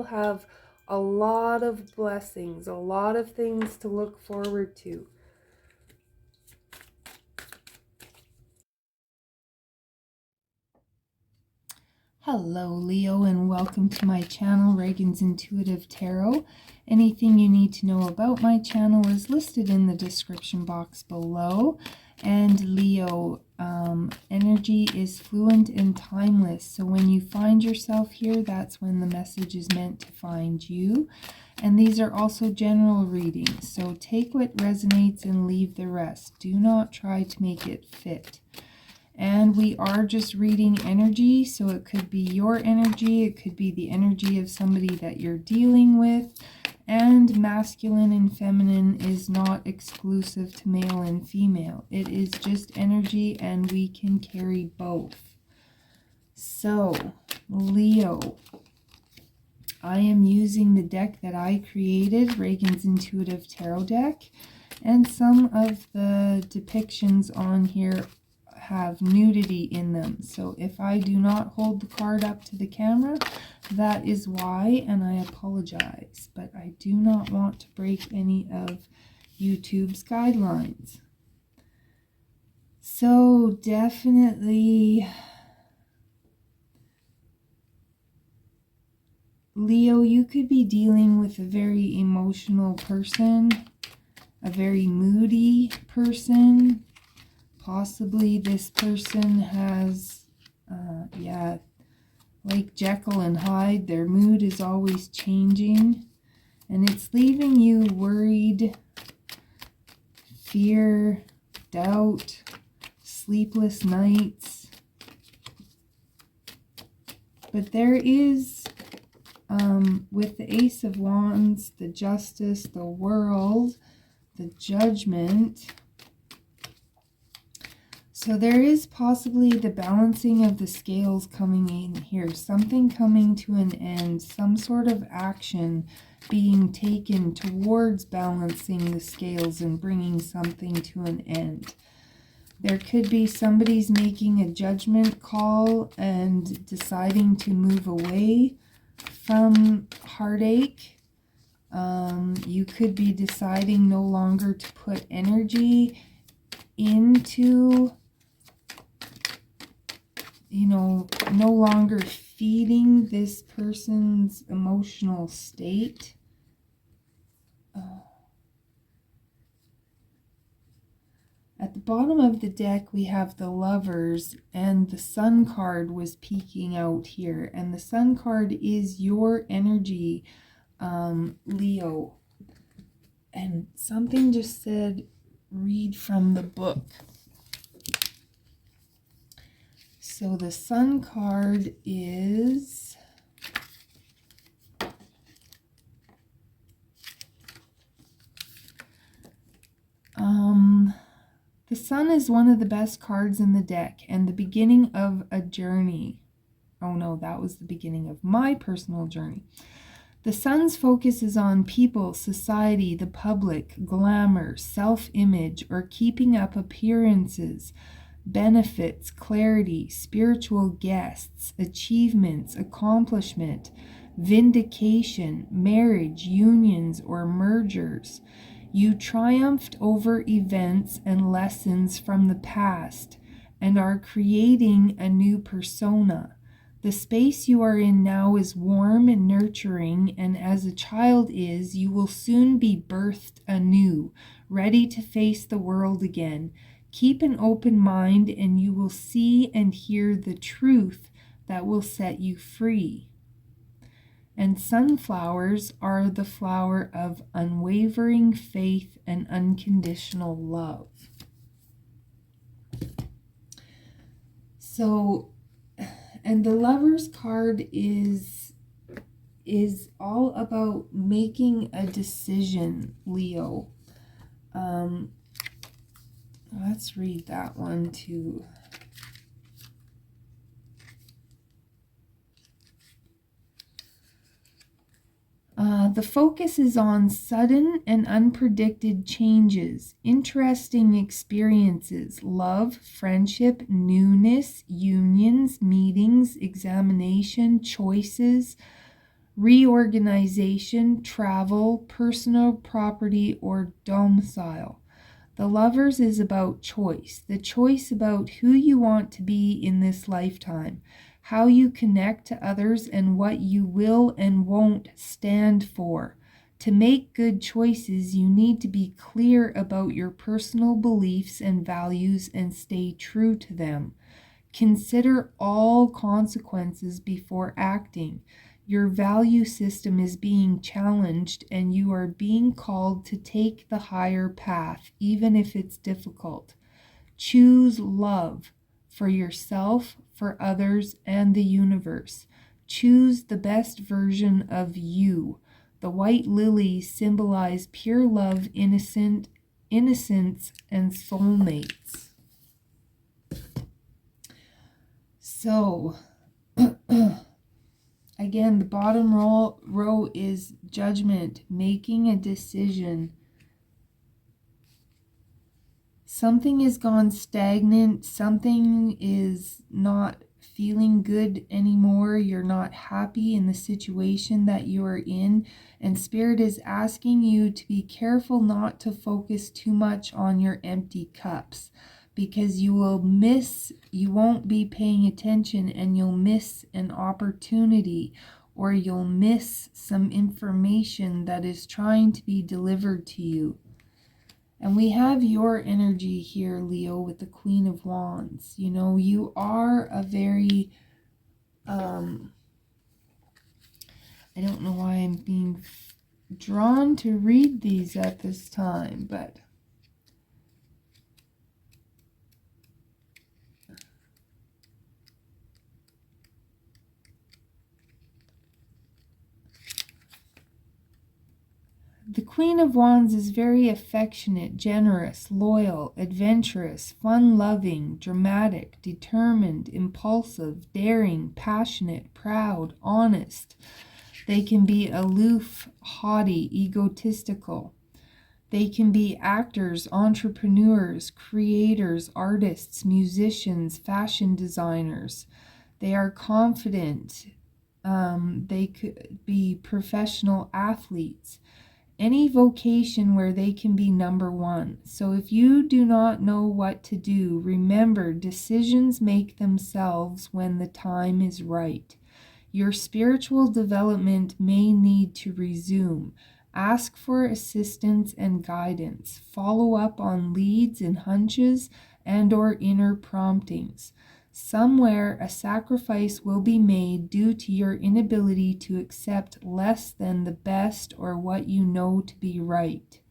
have a lot of blessings, a lot of things to look forward to. Hello, Leo, and welcome to my channel, Ragean's Intuitive Tarot. Anything you need to know about my channel is listed in the description box below. And Leo, energy is fluent and timeless. So when you find yourself here, that's when the message is meant to find you. And these are also general readings. So take what resonates and leave the rest. Do not try to make it fit. And we are just reading energy, so it could be your energy, it could be the energy of somebody that you're dealing with. And masculine and feminine is not exclusive to male and female. It is just energy, and we can carry both. So, Leo, I am using the deck that I created, Ragean's Intuitive Tarot deck, and some of the depictions on here have nudity in them. So if I do not hold the card up to the camera, that is why, and I apologize. But I do not want to break any of YouTube's guidelines. So definitely, Leo, you could be dealing with a very emotional person, a very moody person. Possibly this person has, like Jekyll and Hyde, their mood is always changing. And it's leaving you worried, fear, doubt, sleepless nights. But there is, with the Ace of Wands, the Justice, the World, the Judgment. So there is possibly the balancing of the scales coming in here. Something coming to an end. Some sort of action being taken towards balancing the scales and bringing something to an end. There could be somebody's making a judgment call and deciding to move away from heartache. You could be deciding no longer to put energy into, no longer feeding this person's emotional state. At the bottom of the deck, we have the Lovers, and the Sun card was peeking out here. And the Sun card is your energy, Leo. And something just said, read from the book. So the Sun card is the Sun is one of the best cards in the deck and the beginning of a journey. Oh no, that was the beginning of my personal journey. The Sun's focus is on people, society, the public, glamour, self-image, or keeping up appearances, benefits, clarity, spiritual guests, achievements, accomplishment, vindication, marriage, unions, or mergers. You triumphed over events and lessons from the past and are creating a new persona. The space you are in now is warm and nurturing, and as a child is, you will soon be birthed anew, ready to face the world again. Keep an open mind, and you will see and hear the truth that will set you free. And sunflowers are the flower of unwavering faith and unconditional love. So, and the Lovers card is all about making a decision, Leo. Let's read that one too. The focus is on sudden and unpredicted changes, interesting experiences, love, friendship, newness, unions, meetings, examination, choices, reorganization, travel, personal property, or domicile. The Lovers is about choice, the choice about who you want to be in this lifetime, how you connect to others, and what you will and won't stand for. To make good choices, you need to be clear about your personal beliefs and values and stay true to them. Consider all consequences before acting. Your value system is being challenged, and you are being called to take the higher path, even if it's difficult. Choose love for yourself, for others, and the universe. Choose the best version of you. The white lilies symbolize pure love, innocence, and soulmates. So, again, the bottom row is judgment, making a decision. Something has gone stagnant. Something is not feeling good anymore. You're not happy in the situation that you are in. And Spirit is asking you to be careful not to focus too much on your empty cups, because you won't be paying attention, and you'll miss an opportunity, or you'll miss some information that is trying to be delivered to you. And we have your energy here, Leo, with the Queen of Wands. You know, you are a very, I don't know why I'm being drawn to read these at this time, but the Queen of Wands is very affectionate, generous, loyal, adventurous, fun-loving, dramatic, determined, impulsive, daring, passionate, proud, honest. They can be aloof, haughty, egotistical. They can be actors, entrepreneurs, creators, artists, musicians, fashion designers. They are confident. They could be professional athletes. Any vocation where they can be number one. So if you do not know what to do, remember, decisions make themselves when the time is right. Your spiritual development may need to resume. Ask for assistance and guidance. Follow up on leads and hunches and/or inner promptings. Somewhere a sacrifice will be made due to your inability to accept less than the best or what you know to be right.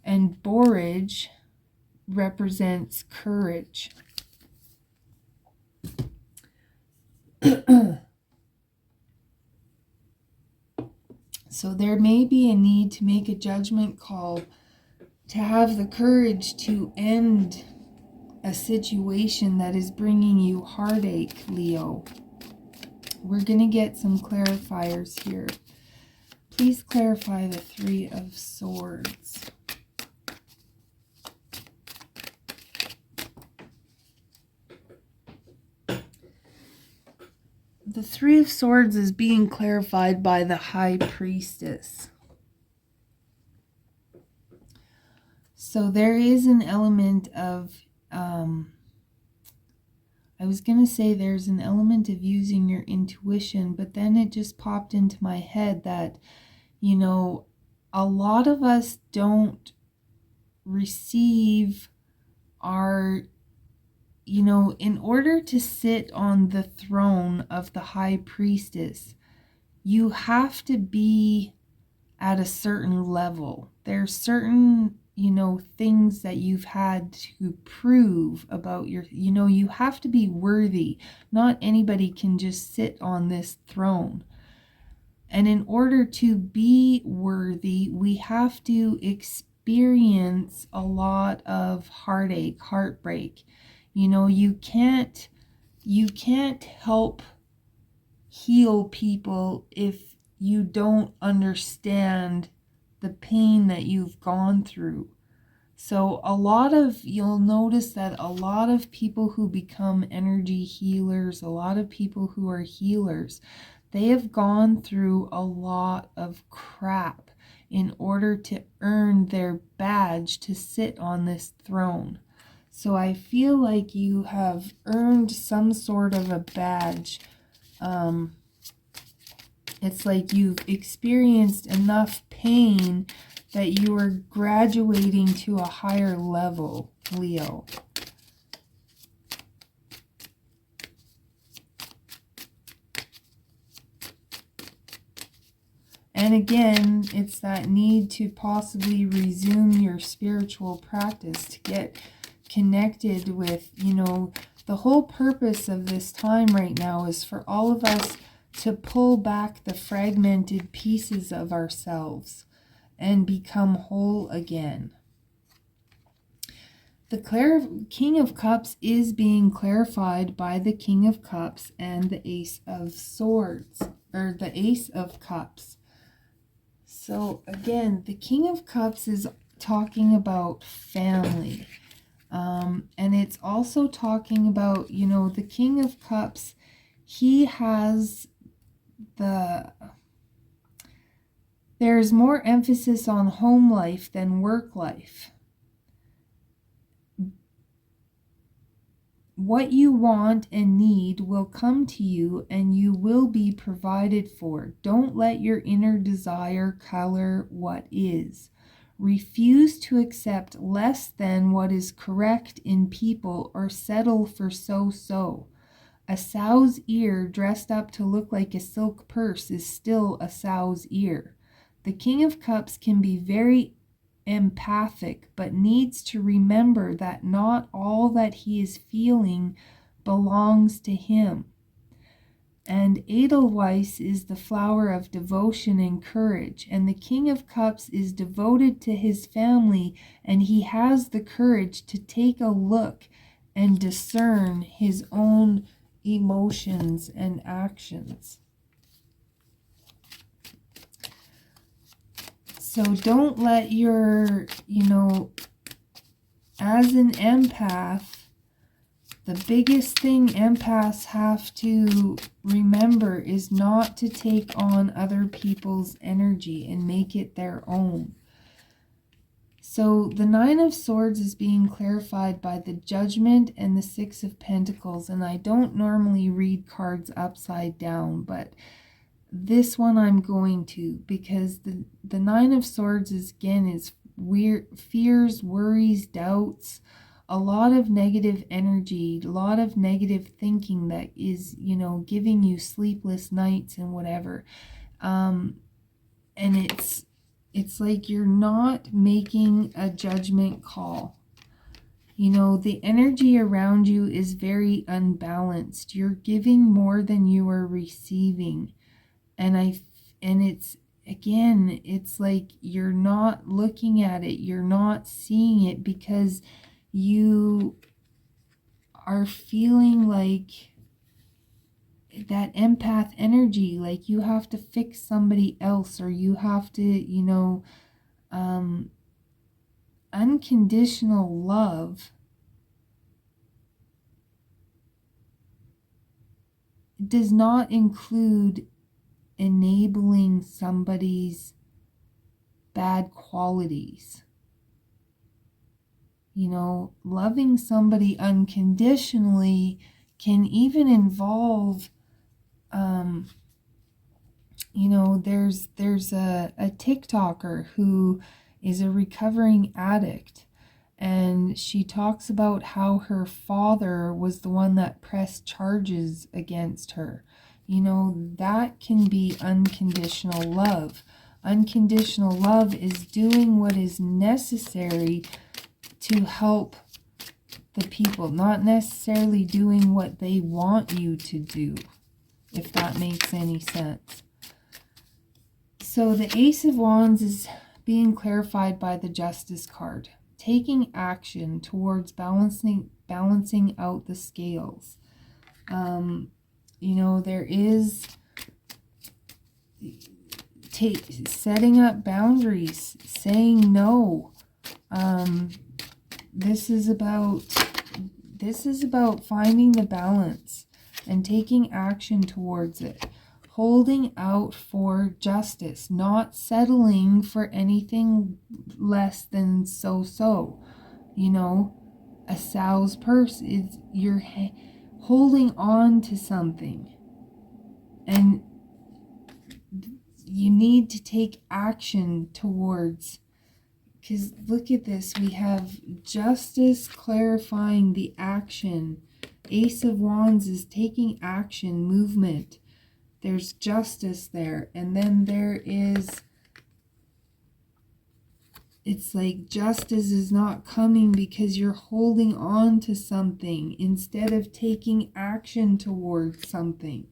And borage represents courage. So there may be a need to make a judgment call, to have the courage to end a situation that is bringing you heartache, Leo. We're going to get some clarifiers here. Please clarify the Three of Swords. The Three of Swords is being clarified by the High Priestess. So there is an element of, I was going to say there's an element of using your intuition, but then it just popped into my head that, you know, a lot of us don't receive our, you know, in order to sit on the throne of the High Priestess, you have to be at a certain level. There's certain, you know, things that you've had to prove about your, you know, you have to be worthy. Not anybody can just sit on this throne. And in order to be worthy, we have to experience a lot of heartache, heartbreak. You know, you can't help heal people if you don't understand the pain that you've gone through. So you'll notice that a lot of people who become energy healers, a lot of people who are healers, They have gone through a lot of crap in order to earn their badge to sit on this throne. So I feel like you have earned some sort of a badge. It's like you've experienced enough pain that you are graduating to a higher level, Leo. And again, it's that need to possibly resume your spiritual practice, to get connected with, you know, the whole purpose of this time right now is for all of us to pull back the fragmented pieces of ourselves and become whole again. The King of Cups is being clarified by the King of Cups and the Ace of Swords, or the Ace of Cups. So again, the King of Cups is talking about family. And it's also talking about, you know, the King of Cups, he has there's more emphasis on home life than work life. What you want and need will come to you, and you will be provided for. Don't let your inner desire color what is. Refuse to accept less than what is correct in people, or settle for so-so. A sow's ear dressed up to look like a silk purse is still a sow's ear. The King of Cups can be very empathic, but needs to remember that not all that he is feeling belongs to him. And Edelweiss is the flower of devotion and courage, and the King of Cups is devoted to his family, and he has the courage to take a look and discern his own emotions and actions. So don't let your, you know, as an empath, the biggest thing empaths have to remember is not to take on other people's energy and make it their own. So the Nine of Swords is being clarified by the Judgment and the Six of Pentacles. And I don't normally read cards upside down, but this one I'm going to, because the Nine of Swords is, again, is weird, fears, worries, doubts, a lot of negative energy, a lot of negative thinking that is, you know, giving you sleepless nights and whatever. And it's like you're not making a judgment call. You know, the energy around you is very unbalanced. You're giving more than you are receiving. And it's, again, it's like you're not looking at it. You're not seeing it because you are feeling like that empath energy, like you have to fix somebody else, or you have to, you know, unconditional love does not include enabling somebody's bad qualities. You know, loving somebody unconditionally can even involve, you know, there's a TikToker who is a recovering addict, and she talks about how her father was the one that pressed charges against her. You know, that can be unconditional love. Unconditional love is doing what is necessary to help the people, not necessarily doing what they want you to do, if that makes any sense. So the Ace of Wands is being clarified by the Justice card, taking action towards balancing out the scales. You know, there is setting up boundaries, saying no. This is about finding the balance and taking action towards it. holding out for justice, not settling for anything less than so. You know, a sow's purse is you're holding on to something, and you need to take action towards, because look at this, we have justice clarifying the action. Ace of Wands is taking action, movement. There's justice there. And then there is, it's like justice is not coming because you're holding on to something instead of taking action towards something.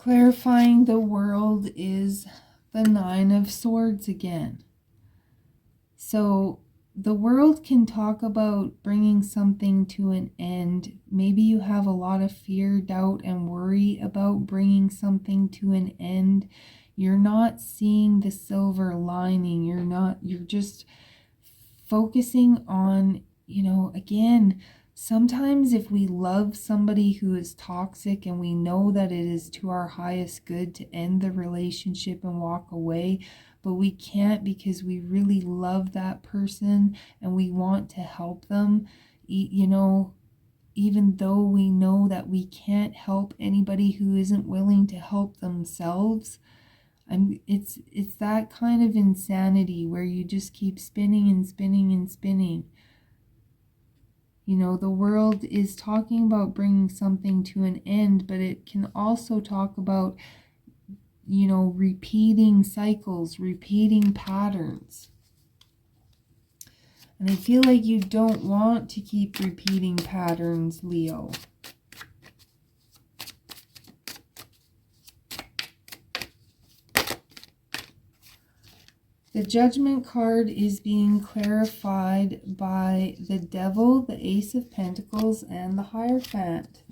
Clarifying the world is the Nine of Swords again. So the world can talk about bringing something to an end. Maybe you have a lot of fear, doubt, and worry about bringing something to an end. You're not seeing the silver lining. You're just focusing on, again, sometimes if we love somebody who is toxic and we know that it is to our highest good to end the relationship and walk away, but we can't because we really love that person and we want to help them, even though we know that we can't help anybody who isn't willing to help themselves. It's that kind of insanity where you just keep spinning and spinning and spinning. The world is talking about bringing something to an end, but it can also talk about, repeating cycles, repeating patterns. And I feel like you don't want to keep repeating patterns, Leo. The Judgment card is being clarified by the Devil, the Ace of Pentacles, and the Hierophant.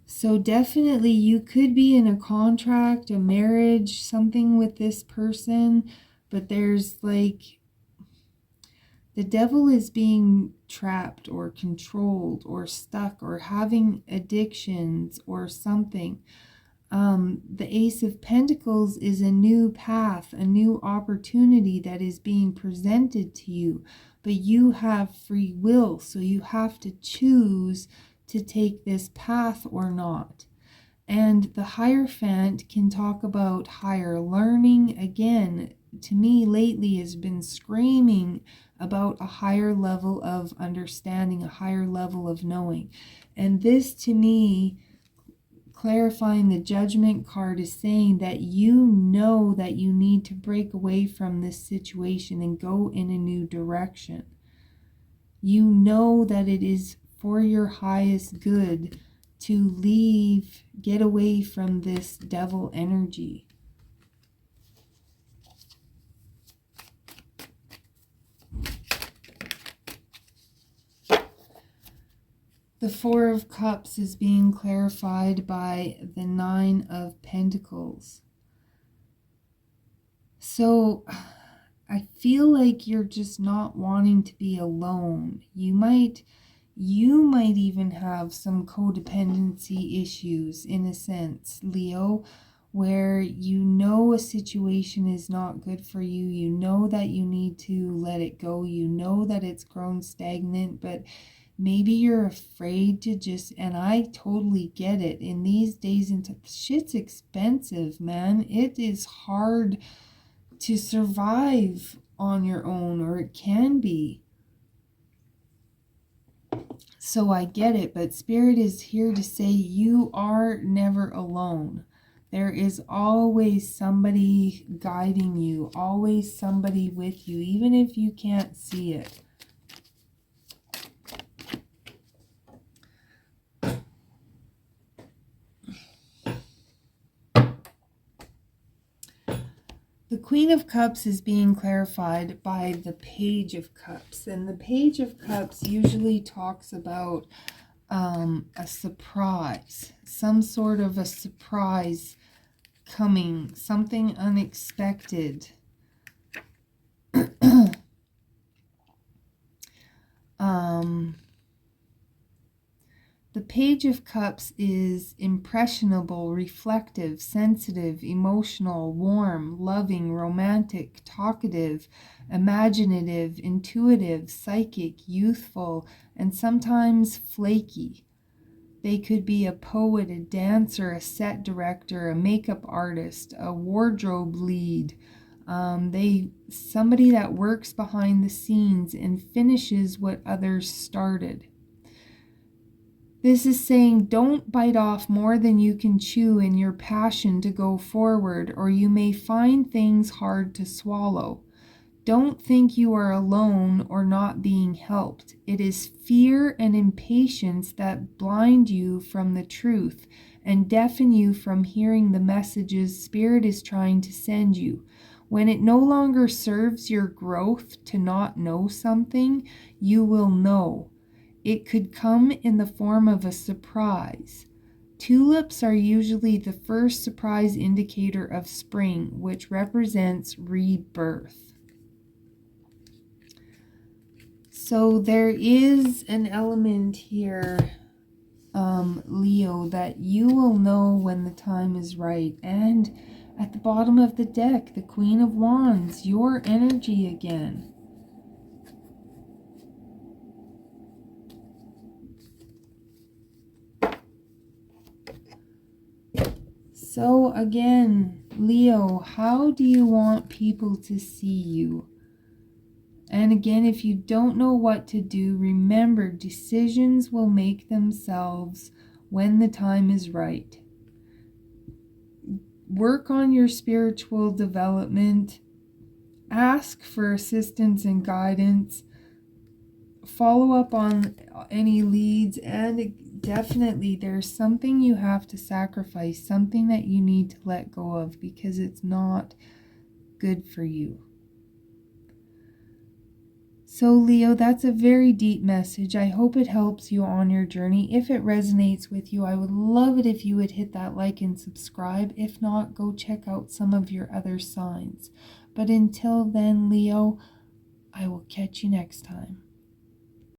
So definitely you could be in a contract, a marriage, something with this person, but there's like, the Devil is being trapped or controlled or stuck or having addictions or something. The Ace of Pentacles is a new path, a new opportunity that is being presented to you, but you have free will, so you have to choose to take this path or not. And the Hierophant can talk about higher learning. Again, to me lately has been screaming about a higher level of understanding, a higher level of knowing. And this, to me, clarifying the Judgment card, is saying that you know that you need to break away from this situation and go in a new direction. You know that it is for your highest good to leave, get away from this devil energy. The Four of Cups is being clarified by the Nine of Pentacles. So I feel like you're just not wanting to be alone. You might even have some codependency issues in a sense, Leo, where you know a situation is not good for you. You know that you need to let it go. You know that it's grown stagnant, but maybe you're afraid to just, and I totally get it. In these days, shit's expensive, man. It is hard to survive on your own, or it can be. So I get it, but Spirit is here to say you are never alone. There is always somebody guiding you, always somebody with you, even if you can't see it. The Queen of Cups is being clarified by the Page of Cups. And the Page of Cups usually talks about a surprise, some sort of a surprise coming, something unexpected. The Page of Cups is impressionable, reflective, sensitive, emotional, warm, loving, romantic, talkative, imaginative, intuitive, psychic, youthful, and sometimes flaky. They could be a poet, a dancer, a set director, a makeup artist, a wardrobe lead. Somebody that works behind the scenes and finishes what others started. This is saying don't bite off more than you can chew in your passion to go forward, or you may find things hard to swallow. Don't think you are alone or not being helped. It is fear and impatience that blind you from the truth and deafen you from hearing the messages Spirit is trying to send you. When it no longer serves your growth to not know something, you will know. It could come in the form of a surprise. Tulips are usually the first surprise indicator of spring, which represents rebirth. So there is an element here, Leo, that you will know when the time is right. And at the bottom of the deck, the Queen of Wands, your energy again. So again, Leo, how do you want people to see you? And again, if you don't know what to do, remember, decisions will make themselves when the time is right. Work on your spiritual development. Ask for assistance and guidance. Follow up on any leads, and definitely there's something you have to sacrifice, something that you need to let go of because it's not good for you. So Leo, that's a very deep message. I hope it helps you on your journey. If it resonates with you, I would love it if you would hit that like and subscribe. If not, go check out some of your other signs. But until then, Leo, I will catch you next time.